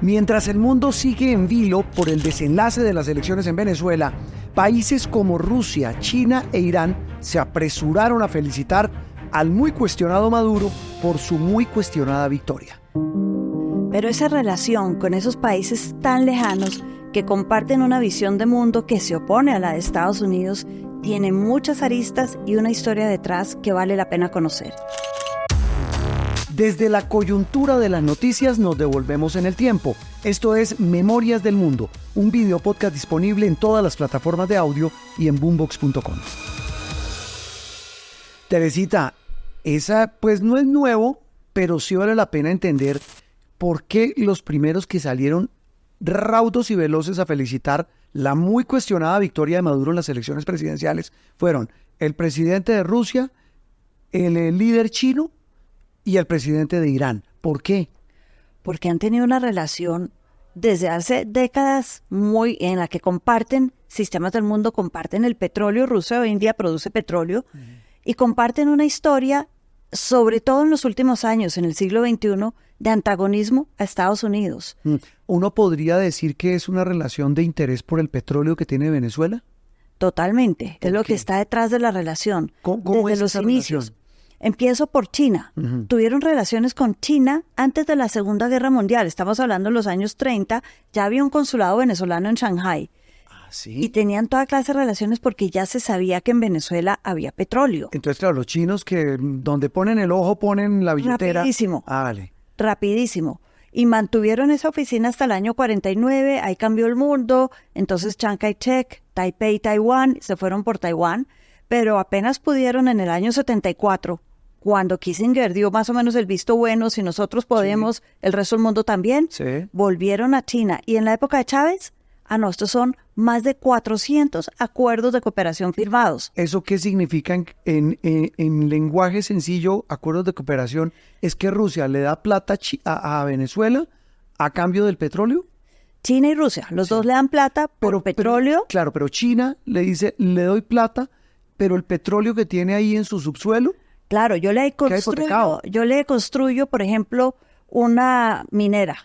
Mientras el mundo sigue en vilo por el desenlace de las elecciones en Venezuela, países como Rusia, China e Irán se apresuraron a felicitar al muy cuestionado Maduro por su muy cuestionada victoria. Pero esa relación con esos países tan lejanos que comparten una visión de mundo que se opone a la de Estados Unidos tiene muchas aristas y una historia detrás que vale la pena conocer. Desde la coyuntura de las noticias nos devolvemos en el tiempo. Esto es Memorias del Mundo, un video podcast disponible en todas las plataformas de audio y en boombox.com. Teresita, esa pues no es nuevo, pero sí vale la pena entender por qué los primeros que salieron raudos y veloces a felicitar la muy cuestionada victoria de Maduro en las elecciones presidenciales fueron el presidente de Rusia, el líder chino y el presidente de Irán. ¿Por qué? Porque han tenido una relación desde hace décadas muy en la que comparten sistemas del mundo, comparten el petróleo. Rusia hoy en día produce petróleo y comparten una historia, sobre todo en los últimos años, en el siglo XXI, de antagonismo a Estados Unidos. ¿Uno podría decir que es una relación de interés por el petróleo que tiene Venezuela? Totalmente, es lo que está detrás de la relación. ¿Cómo desde es los esa inicios. relación? Empiezo por China. Tuvieron relaciones con China antes de la Segunda Guerra Mundial. Estamos hablando de los años 30. Ya había un consulado venezolano en Shanghái. ¿Sí? Y tenían toda clase de relaciones porque ya se sabía que en Venezuela había petróleo. Entonces, claro, los chinos que donde ponen el ojo ponen la billetera. Rapidísimo. Vale. Rapidísimo. Y mantuvieron esa oficina hasta el año 49. Ahí cambió el mundo. Entonces Chiang Kai-shek, Taipei, Taiwán, se fueron por Taiwán. Pero apenas pudieron en el año 74, cuando Kissinger dio más o menos el visto bueno, si nosotros podemos, el resto del mundo también, volvieron a China. Y en la época de Chávez, estos son más de 400 acuerdos de cooperación firmados. ¿Eso qué significa en lenguaje sencillo, acuerdos de cooperación? ¿Es que Rusia le da plata a Venezuela a cambio del petróleo? China y Rusia, los dos le dan plata por petróleo. Claro, pero China le dice, le doy plata, pero el petróleo que tiene ahí en su subsuelo. Claro, yo le construyo, por ejemplo, una minera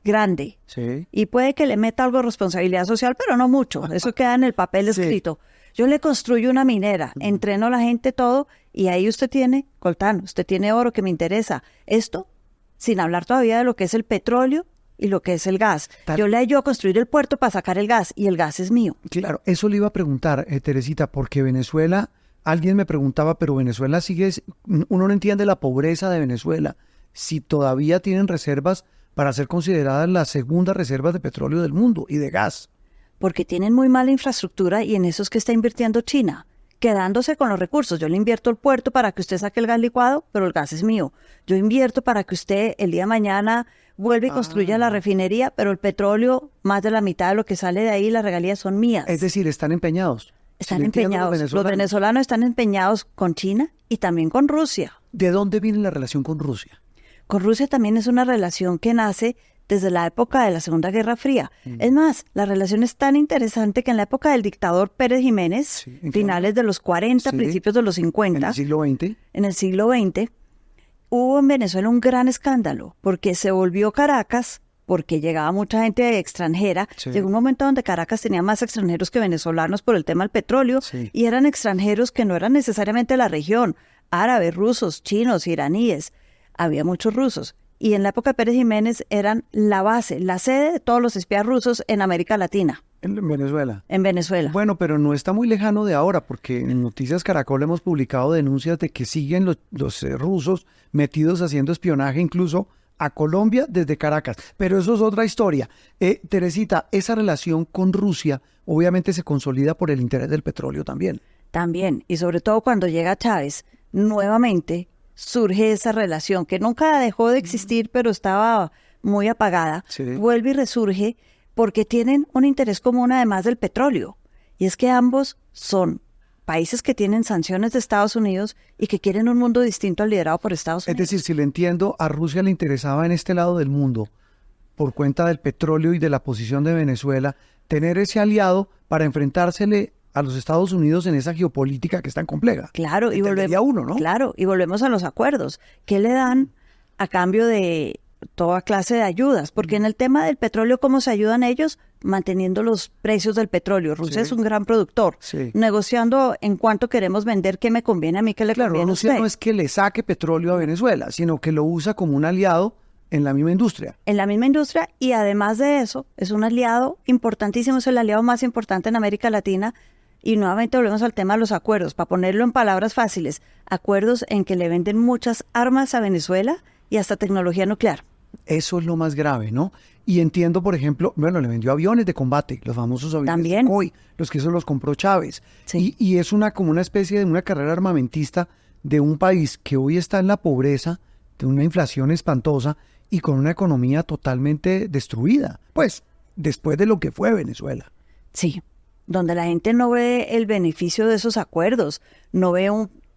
grande. Sí. Y puede que le meta algo de responsabilidad social, pero no mucho. Eso queda en el papel escrito. Yo le construyo una minera, entreno a la gente todo, y ahí usted tiene coltán, usted tiene oro que me interesa. Esto, sin hablar todavía de lo que es el petróleo y lo que es el gas. Yo le ayudo a construir el puerto para sacar el gas, y el gas es mío. Claro, eso le iba a preguntar, Teresita, porque Venezuela, alguien me preguntaba, pero Venezuela sigue, uno no entiende la pobreza de Venezuela, si todavía tienen reservas para ser consideradas las segundas reservas de petróleo del mundo y de gas. Porque tienen muy mala infraestructura y en eso es que está invirtiendo China, quedándose con los recursos. Yo le invierto el puerto para que usted saque el gas licuado, pero el gas es mío. Yo invierto para que usted el día de mañana vuelva y construya la refinería, pero el petróleo, más de la mitad de lo que sale de ahí, las regalías son mías. Es decir, están empeñados. Están empeñados. Los venezolanos están empeñados con China y también con Rusia. ¿De dónde viene la relación con Rusia? Con Rusia también es una relación que nace desde la época de la Segunda Guerra Fría. Es más, la relación es tan interesante que en la época del dictador Pérez Jiménez, finales de los 40, principios de los 50, en el siglo XX, hubo en Venezuela un gran escándalo, porque se volvió Caracas, porque llegaba mucha gente extranjera. Llegó un momento donde Caracas tenía más extranjeros que venezolanos por el tema del petróleo, y eran extranjeros que no eran necesariamente de la región, árabes, rusos, chinos, iraníes. Había muchos rusos. Y en la época de Pérez Jiménez eran la base, la sede de todos los espías rusos en América Latina. ¿En Venezuela? En Venezuela. Bueno, pero no está muy lejano de ahora, porque en Noticias Caracol hemos publicado denuncias de que siguen los rusos metidos haciendo espionaje incluso a Colombia desde Caracas. Pero eso es otra historia. Teresita, esa relación con Rusia obviamente se consolida por el interés del petróleo también. También, y sobre todo cuando llega Chávez, nuevamente surge esa relación que nunca dejó de existir, pero estaba muy apagada. Vuelve y resurge porque tienen un interés común además del petróleo. Y es que ambos son países que tienen sanciones de Estados Unidos y que quieren un mundo distinto al liderado por Estados Unidos. Es decir, si le entiendo, a Rusia le interesaba en este lado del mundo, por cuenta del petróleo y de la posición de Venezuela, tener ese aliado para enfrentársele a los Estados Unidos en esa geopolítica que es tan compleja. Claro, y volvemos a los acuerdos. ¿Qué le dan a cambio de toda clase de ayudas, porque en el tema del petróleo, ¿cómo se ayudan ellos? Manteniendo los precios del petróleo. Rusia es un gran productor, negociando en cuánto queremos vender, qué me conviene a mí, qué le conviene a usted. Rusia no es que le saque petróleo a Venezuela, sino que lo usa como un aliado en la misma industria. En la misma industria, y además de eso, es un aliado importantísimo, es el aliado más importante en América Latina. Y nuevamente volvemos al tema de los acuerdos, para ponerlo en palabras fáciles, acuerdos en que le venden muchas armas a Venezuela y hasta tecnología nuclear. Eso es lo más grave, ¿no? Y entiendo, por ejemplo, bueno, le vendió aviones de combate, los famosos aviones también. Sukhoi, los que eso los compró Chávez. Sí. Y es como una especie de una carrera armamentista de un país que hoy está en la pobreza, de una inflación espantosa y con una economía totalmente destruida. Pues, después de lo que fue Venezuela. Sí, donde la gente no ve el beneficio de esos acuerdos, no ve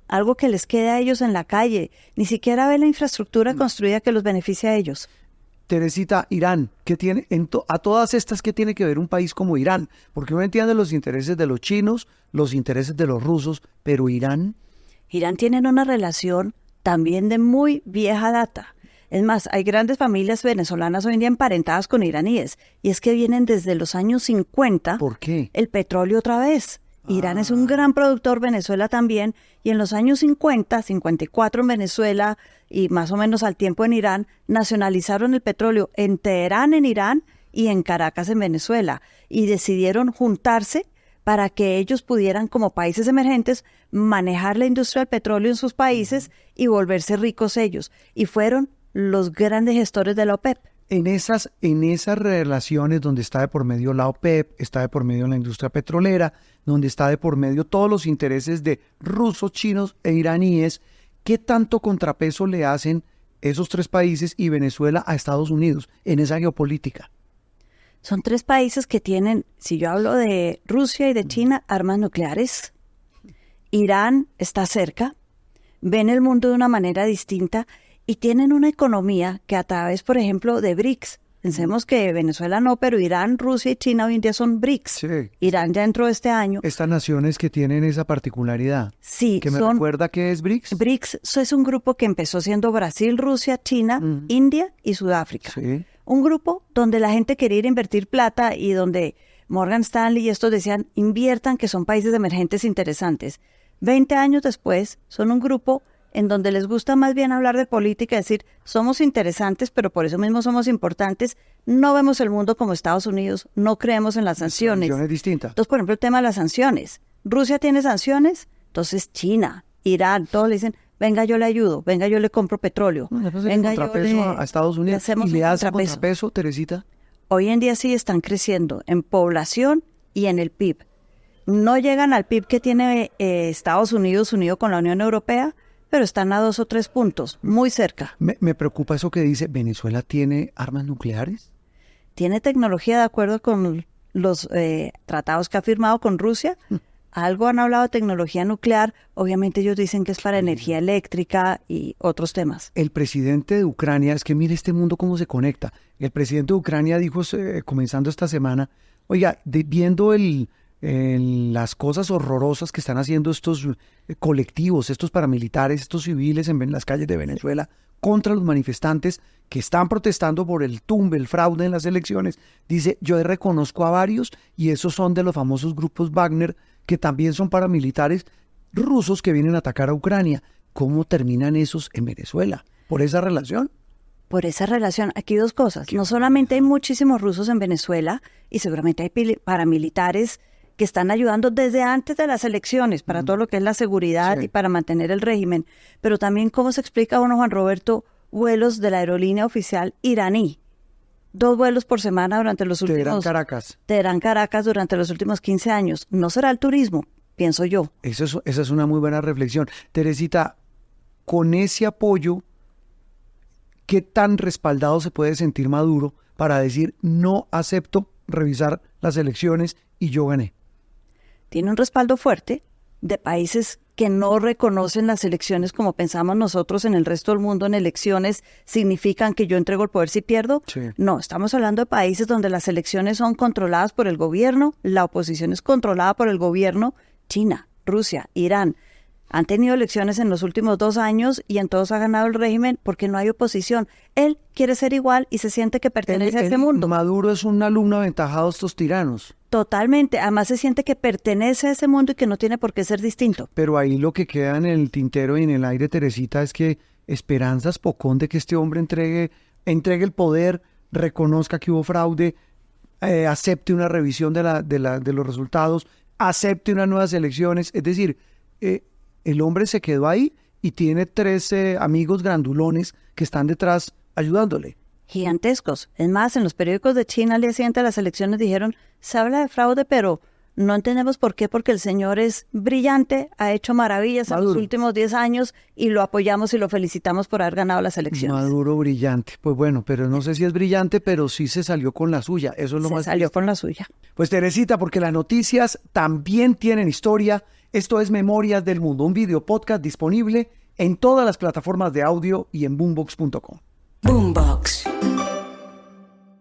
algo que les quede a ellos en la calle, ni siquiera ve la infraestructura construida que los beneficia a ellos. Teresita, Irán, ¿qué tiene a todas estas qué tiene que ver un país como Irán? Porque uno entiende los intereses de los chinos, los intereses de los rusos, pero Irán... Irán tiene una relación también de muy vieja data. Es más, hay grandes familias venezolanas hoy en día emparentadas con iraníes, y es que vienen desde los años 50. ¿Por qué? El petróleo otra vez. Irán es un gran productor, Venezuela también, y en los años 50, 54 en Venezuela y más o menos al tiempo en Irán, nacionalizaron el petróleo en Teherán, en Irán, y en Caracas, en Venezuela, y decidieron juntarse para que ellos pudieran, como países emergentes, manejar la industria del petróleo en sus países y volverse ricos ellos. Y fueron los grandes gestores de la OPEP. En esas relaciones donde está de por medio la OPEP, está de por medio la industria petrolera, donde está de por medio todos los intereses de rusos, chinos e iraníes, ¿qué tanto contrapeso le hacen esos tres países y Venezuela a Estados Unidos en esa geopolítica? Son tres países que tienen, si yo hablo de Rusia y de China, armas nucleares. Irán está cerca, ven el mundo de una manera distinta y tienen una economía que a través, por ejemplo, de BRICS. Pensemos que Venezuela no, pero Irán, Rusia y China hoy en día son BRICS. Sí. Irán ya entró este año. Estas naciones que tienen esa particularidad. Sí. ¿Que me recuerda qué es BRICS? BRICS es un grupo que empezó siendo Brasil, Rusia, China, India y Sudáfrica. Sí. Un grupo donde la gente quería ir a invertir plata y donde Morgan Stanley y estos decían, inviertan, que son países emergentes interesantes. 20 años después, son un grupo en donde les gusta más bien hablar de política, decir, somos interesantes, pero por eso mismo somos importantes, no vemos el mundo como Estados Unidos, no creemos en las sanciones. Sanciones distintas. Entonces, por ejemplo, el tema de las sanciones. Rusia tiene sanciones, entonces China, Irán, todos le dicen, venga, yo le ayudo, venga, yo le compro petróleo. Venga, contrapeso a Estados Unidos. ¿Y le hace contrapeso, Teresita? Hoy en día sí están creciendo en población y en el PIB. No llegan al PIB que tiene Estados Unidos unido con la Unión Europea, pero están a 2 o 3 puntos, muy cerca. Me preocupa eso que dice, ¿Venezuela tiene armas nucleares? Tiene tecnología de acuerdo con los tratados que ha firmado con Rusia. Algo han hablado de tecnología nuclear, obviamente ellos dicen que es para energía eléctrica y otros temas. El presidente de Ucrania, es que mire este mundo cómo se conecta. El presidente de Ucrania dijo, comenzando esta semana, oiga, viendo las cosas horrorosas que están haciendo estos colectivos, estos paramilitares, estos civiles en las calles de Venezuela contra los manifestantes que están protestando por el tumbe, el fraude en las elecciones, dice, yo reconozco a varios y esos son de los famosos grupos Wagner, que también son paramilitares rusos que vienen a atacar a Ucrania. ¿Cómo terminan esos en Venezuela? ¿Por esa relación? Por esa relación, aquí 2 cosas. No solamente hay muchísimos rusos en Venezuela y seguramente hay paramilitares que están ayudando desde antes de las elecciones para todo lo que es la seguridad y para mantener el régimen. Pero también, ¿cómo se explica uno, Juan Roberto, vuelos de la aerolínea oficial iraní? 2 vuelos por semana durante los últimos... Teherán-Caracas durante los últimos 15 años. ¿No será el turismo? Pienso yo. Esa es una muy buena reflexión. Teresita, con ese apoyo, ¿qué tan respaldado se puede sentir Maduro para decir no acepto revisar las elecciones y yo gané? Tiene un respaldo fuerte de países que no reconocen las elecciones como pensamos nosotros en el resto del mundo. En elecciones significan que yo entrego el poder si pierdo. Sí. No, estamos hablando de países donde las elecciones son controladas por el gobierno, la oposición es controlada por el gobierno. China, Rusia, Irán. Han tenido elecciones en los últimos 2 años y en todos ha ganado el régimen porque no hay oposición. Él quiere ser igual y se siente que pertenece a este mundo. Maduro es un alumno aventajado de estos tiranos. Totalmente. Además se siente que pertenece a ese mundo y que no tiene por qué ser distinto. Pero ahí lo que queda en el tintero y en el aire, Teresita, es que esperanzas pocón de que este hombre entregue el poder, reconozca que hubo fraude, acepte una revisión de los resultados, acepte unas nuevas elecciones. Es decir, el hombre se quedó ahí y tiene 13 amigos grandulones que están detrás ayudándole. Gigantescos. Es más, en los periódicos de China al día siguiente de las elecciones dijeron, se habla de fraude, pero no entendemos por qué, porque el señor es brillante, ha hecho maravillas en los últimos 10 años y lo apoyamos y lo felicitamos por haber ganado las elecciones. Maduro brillante. Pues bueno, pero no sé si es brillante, pero sí se salió con la suya. Eso es lo más. Se salió con la suya. Pues Teresita, porque las noticias también tienen historia. Esto es Memorias del Mundo, un video podcast disponible en todas las plataformas de audio y en boombox.com. Boombox.